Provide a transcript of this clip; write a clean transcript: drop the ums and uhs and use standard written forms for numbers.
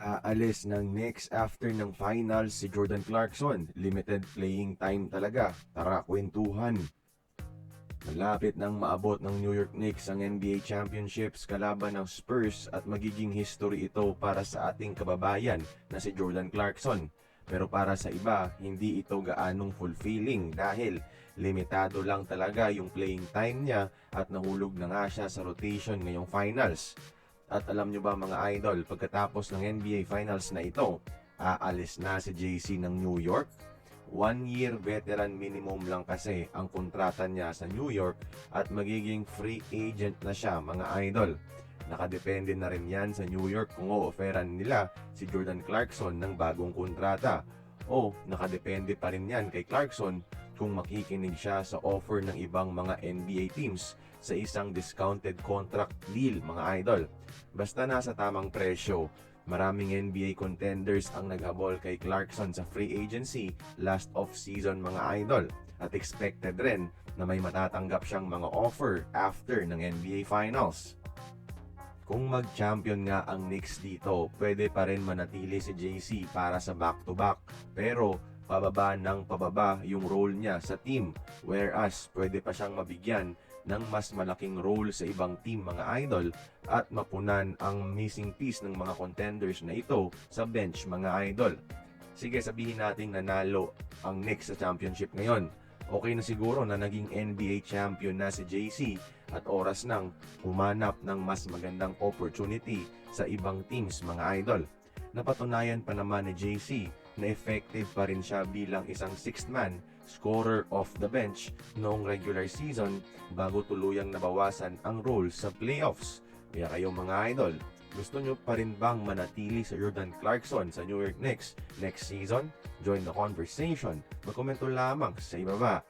Aalis ng Knicks after ng finals si Jordan Clarkson. Limited playing time talaga. Tara, kwentuhan. Malapit nang maabot ng New York Knicks ang NBA Championships kalaban ng Spurs at magiging history ito para sa ating kababayan na si Jordan Clarkson. Pero para sa iba, hindi ito gaanong fulfilling dahil limitado lang talaga yung playing time niya at nahulog na nga siya sa rotation ngayong finals. At alam nyo ba mga idol, pagkatapos ng NBA Finals na ito, aalis na si JC ng New York. 1 year veteran minimum lang kasi ang kontrata niya sa New York at magiging free agent na siya mga idol. Nakadepende na rin yan sa New York kung o-offeran nila si Jordan Clarkson ng bagong kontrata. O nakadepende pa rin yan kay Clarkson kung makikinig siya sa offer ng ibang mga NBA teams sa isang discounted contract deal mga idol. Basta nasa tamang presyo. Maraming NBA contenders ang naghabol kay Clarkson sa free agency last off-season mga idol. At expected rin na may matatanggap siyang mga offer after ng NBA Finals. Kung mag-champion nga ang Knicks dito, pwede pa rin manatili si JC para sa back-to-back. Pero pababa ng pababa yung role niya sa team. Whereas pwede pa siyang mabigyan ng mas malaking role sa ibang team mga idol at mapunan ang missing piece ng mga contenders na ito sa bench mga idol. Sige, sabihin natin nanalo ang Knicks sa championship ngayon. Okay na siguro na naging NBA champion na si JC at oras nang humanap ng mas magandang opportunity sa ibang teams mga idol. Napatunayan pa naman ni JC na effective pa rin siya bilang isang sixth man scorer off the bench noong regular season bago tuluyang nabawasan ang role sa playoffs. Kaya kayo mga idol, gusto nyo pa rin bang manatili sa Jordan Clarkson sa New York Knicks next season? Join the conversation. Magkomento lamang sa ibaba.